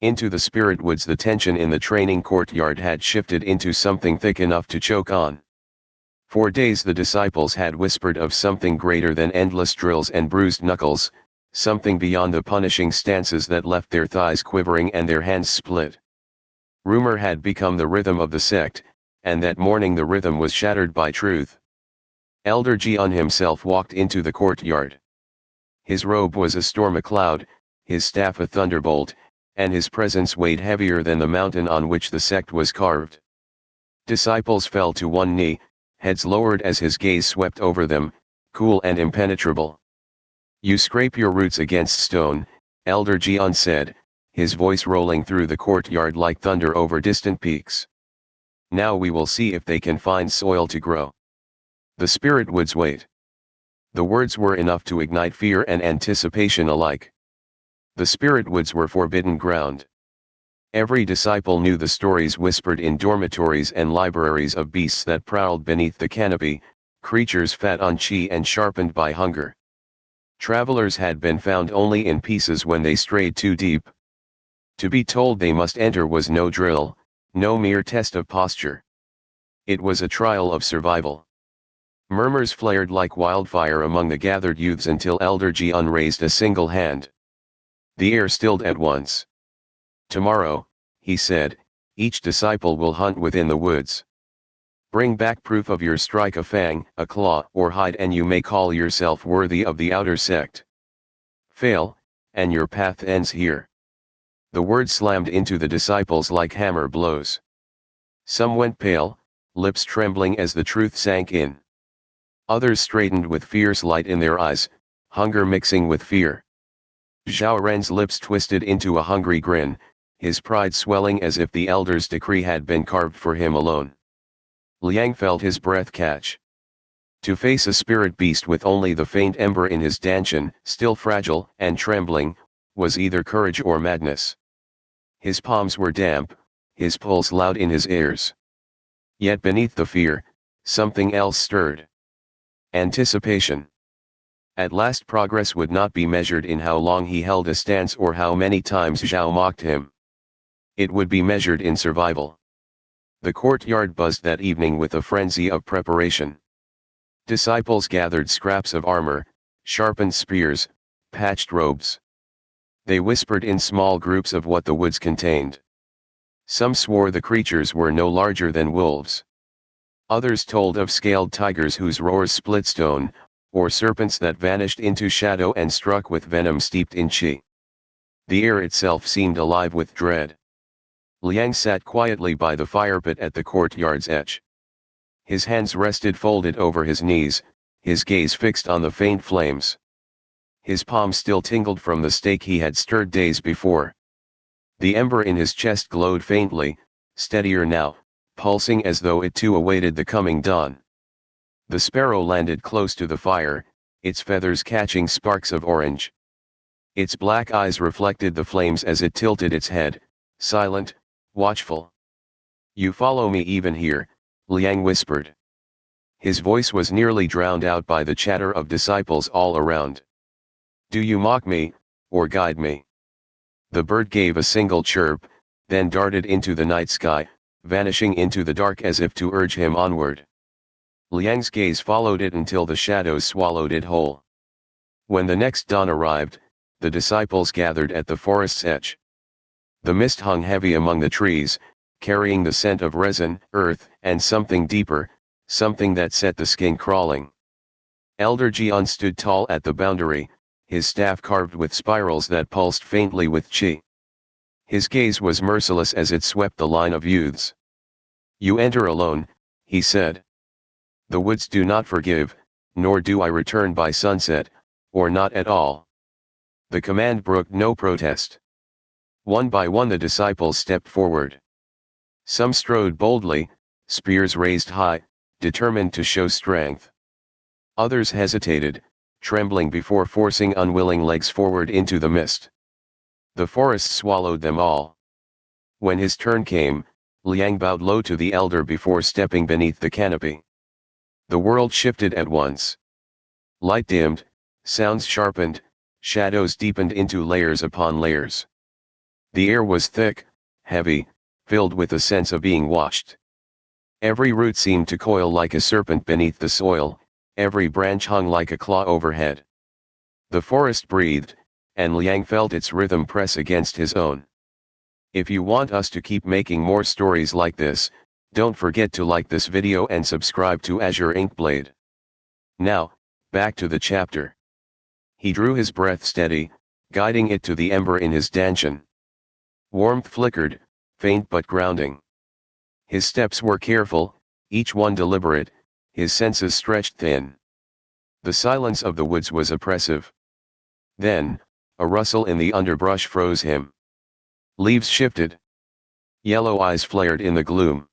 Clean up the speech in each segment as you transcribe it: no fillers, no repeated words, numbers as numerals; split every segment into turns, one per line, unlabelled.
Into the spirit woods. The tension in the training courtyard had shifted into something thick enough to choke on. For days the disciples had whispered of something greater than endless drills and bruised knuckles, something beyond the punishing stances that left their thighs quivering and their hands split. Rumor had become the rhythm of the sect, and that morning the rhythm was shattered by truth. Elder Jian himself walked into the courtyard. His robe was a storm cloud, his staff a thunderbolt, and his presence weighed heavier than the mountain on which the sect was carved. Disciples fell to one knee, heads lowered as his gaze swept over them, cool and impenetrable. "You scrape your roots against stone," Elder Jian said, his voice rolling through the courtyard like thunder over distant peaks. "Now we will see if they can find soil to grow." The spirit woods wait. The words were enough to ignite fear and anticipation alike. The spirit woods were forbidden ground. Every disciple knew the stories whispered in dormitories and libraries of beasts that prowled beneath the canopy, creatures fat on chi and sharpened by hunger. Travelers had been found only in pieces when they strayed too deep. To be told they must enter was no drill, no mere test of posture. It was a trial of survival. Murmurs flared like wildfire among the gathered youths until Elder Jian raised a single hand. The air stilled at once. "Tomorrow," he said, "each disciple will hunt within the woods. Bring back proof of your strike, a fang, a claw, or hide, and you may call yourself worthy of the outer sect. Fail, and your path ends here." The words slammed into the disciples like hammer blows. Some went pale, lips trembling as the truth sank in. Others straightened with fierce light in their eyes, hunger mixing with fear. Zhao Ren's lips twisted into a hungry grin, his pride swelling as if the elder's decree had been carved for him alone. Liang felt his breath catch. To face a spirit beast with only the faint ember in his dantian, still fragile and trembling, was either courage or madness. His palms were damp, his pulse loud in his ears. Yet beneath the fear, something else stirred. Anticipation. At last progress would not be measured in how long he held a stance or how many times Zhao mocked him. It would be measured in survival. The courtyard buzzed that evening with a frenzy of preparation. Disciples gathered scraps of armor, sharpened spears, patched robes. They whispered in small groups of what the woods contained. Some swore the creatures were no larger than wolves. Others told of scaled tigers whose roars split stone, or serpents that vanished into shadow and struck with venom steeped in qi. The air itself seemed alive with dread. Liang sat quietly by the firepit at the courtyard's edge. His hands rested folded over his knees, his gaze fixed on the faint flames. His palms still tingled from the stake he had stirred days before. The ember in his chest glowed faintly, steadier now, pulsing as though it too awaited the coming dawn. The sparrow landed close to the fire, its feathers catching sparks of orange. Its black eyes reflected the flames as it tilted its head, silent, watchful. "You follow me even here," Liang whispered. His voice was nearly drowned out by the chatter of disciples all around. "Do you mock me, or guide me?" The bird gave a single chirp, then darted into the night sky, vanishing into the dark as if to urge him onward. Liang's gaze followed it until the shadows swallowed it whole. When the next dawn arrived, the disciples gathered at the forest's edge. The mist hung heavy among the trees, carrying the scent of resin, earth, and something deeper, something that set the skin crawling. Elder Jian stood tall at the boundary, his staff carved with spirals that pulsed faintly with qi. His gaze was merciless as it swept the line of youths. "You enter alone," he said. "The woods do not forgive, nor do I return by sunset, or not at all." The command brooked no protest. One by one the disciples stepped forward. Some strode boldly, spears raised high, determined to show strength. Others hesitated, trembling before forcing unwilling legs forward into the mist. The forest swallowed them all. When his turn came, Liang bowed low to the elder before stepping beneath the canopy. The world shifted at once. Light dimmed, sounds sharpened, shadows deepened into layers upon layers. The air was thick, heavy, filled with a sense of being watched. Every root seemed to coil like a serpent beneath the soil, every branch hung like a claw overhead. The forest breathed, and Liang felt its rhythm press against his own. If you want us to keep making more stories like this, don't forget to like this video and subscribe to Azure Inkblade. Now, back to the chapter. He drew his breath steady, guiding it to the ember in his dantian. Warmth flickered, faint but grounding. His steps were careful, each one deliberate, his senses stretched thin. The silence of the woods was oppressive. Then, a rustle in the underbrush froze him. Leaves shifted. Yellow eyes flared in the gloom.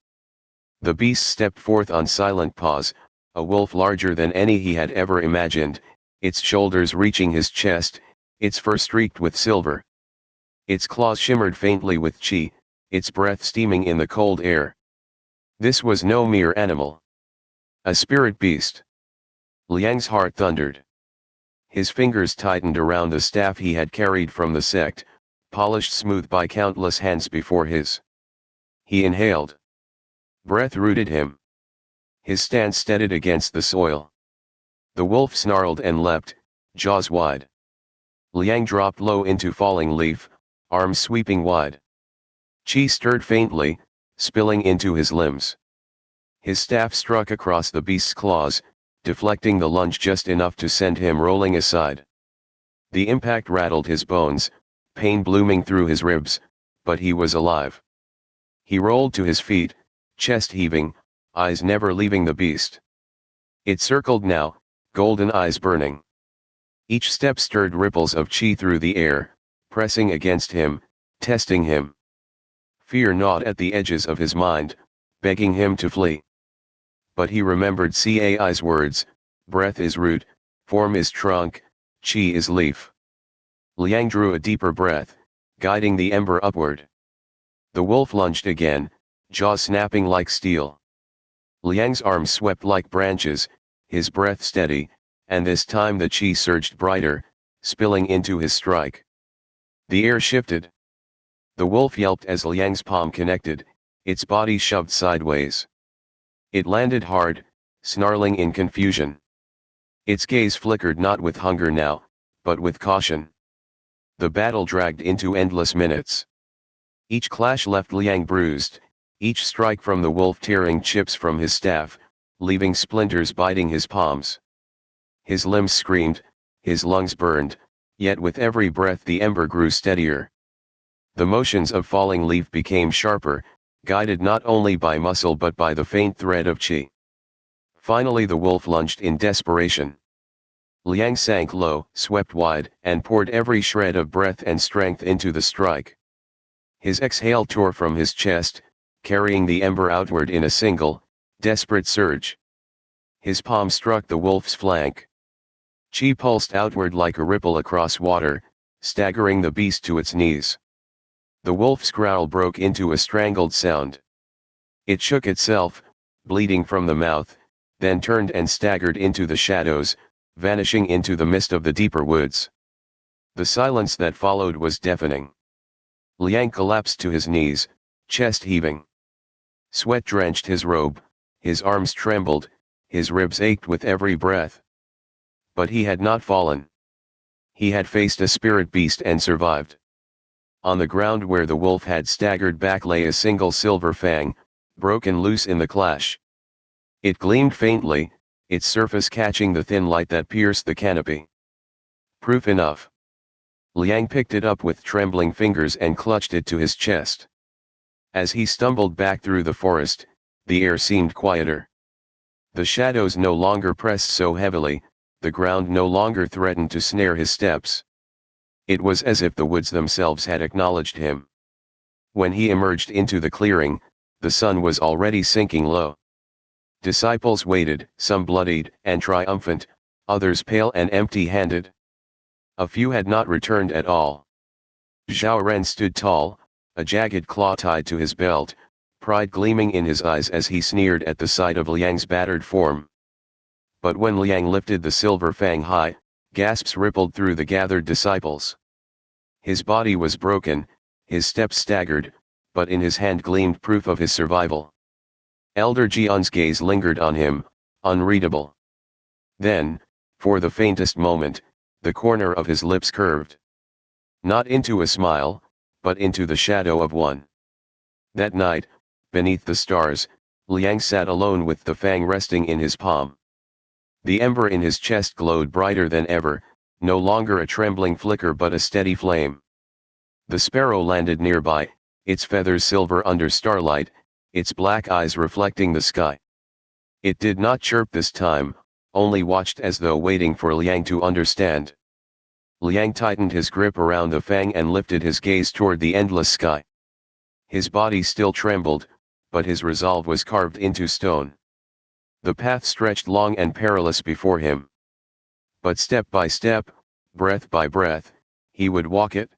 The beast stepped forth on silent paws, a wolf larger than any he had ever imagined, its shoulders reaching his chest, its fur streaked with silver. Its claws shimmered faintly with chi, its breath steaming in the cold air. This was no mere animal. A spirit beast. Liang's heart thundered. His fingers tightened around the staff he had carried from the sect, polished smooth by countless hands before his. He inhaled. Breath rooted him. His stance steadied against the soil. The wolf snarled and leapt, jaws wide. Liang dropped low into falling leaf, arms sweeping wide. Qi stirred faintly, spilling into his limbs. His staff struck across the beast's claws, deflecting the lunge just enough to send him rolling aside. The impact rattled his bones, pain blooming through his ribs, but he was alive. He rolled to his feet, chest heaving, eyes never leaving the beast. It circled now, golden eyes burning. Each step stirred ripples of chi through the air, pressing against him, testing him. Fear gnawed at the edges of his mind, begging him to flee. But he remembered Cai's words, breath is root, form is trunk, chi is leaf. Liang drew a deeper breath, guiding the ember upward. The wolf lunged again, jaws snapping like steel. Liang's arms swept like branches, his breath steady, and this time the chi surged brighter, spilling into his strike. The air shifted. The wolf yelped as Liang's palm connected, its body shoved sideways. It landed hard, snarling in confusion. Its gaze flickered not with hunger now, but with caution. The battle dragged into endless minutes. Each clash left Liang bruised, each strike from the wolf tearing chips from his staff, leaving splinters biting his palms. His limbs screamed, his lungs burned, yet with every breath the ember grew steadier. The motions of falling leaf became sharper, guided not only by muscle but by the faint thread of chi. Finally the wolf lunged in desperation. Liang sank low, swept wide, and poured every shred of breath and strength into the strike. His exhale tore from his chest, carrying the ember outward in a single, desperate surge. His palm struck the wolf's flank. Chi pulsed outward like a ripple across water, staggering the beast to its knees. The wolf's growl broke into a strangled sound. It shook itself, bleeding from the mouth, then turned and staggered into the shadows, vanishing into the mist of the deeper woods. The silence that followed was deafening. Liang collapsed to his knees, chest heaving. Sweat drenched his robe, his arms trembled, his ribs ached with every breath. But he had not fallen. He had faced a spirit beast and survived. On the ground where the wolf had staggered back lay a single silver fang, broken loose in the clash. It gleamed faintly, its surface catching the thin light that pierced the canopy. Proof enough. Liang picked it up with trembling fingers and clutched it to his chest. As he stumbled back through the forest, the air seemed quieter. The shadows no longer pressed so heavily, the ground no longer threatened to snare his steps. It was as if the woods themselves had acknowledged him. When he emerged into the clearing, the sun was already sinking low. Disciples waited, some bloodied and triumphant, others pale and empty-handed. A few had not returned at all. Zhao Ren stood tall, a jagged claw tied to his belt, pride gleaming in his eyes as he sneered at the sight of Liang's battered form. But when Liang lifted the silver fang high, gasps rippled through the gathered disciples. His body was broken, his steps staggered, but in his hand gleamed proof of his survival. Elder Jian's gaze lingered on him, unreadable. Then, for the faintest moment, the corner of his lips curved. Not into a smile, but into the shadow of one. That night, beneath the stars, Liang sat alone with the fang resting in his palm. The ember in his chest glowed brighter than ever, no longer a trembling flicker but a steady flame. The sparrow landed nearby, its feathers silver under starlight, its black eyes reflecting the sky. It did not chirp this time, only watched as though waiting for Liang to understand. Liang tightened his grip around the fang and lifted his gaze toward the endless sky. His body still trembled, but his resolve was carved into stone. The path stretched long and perilous before him. But step by step, breath by breath, he would walk it,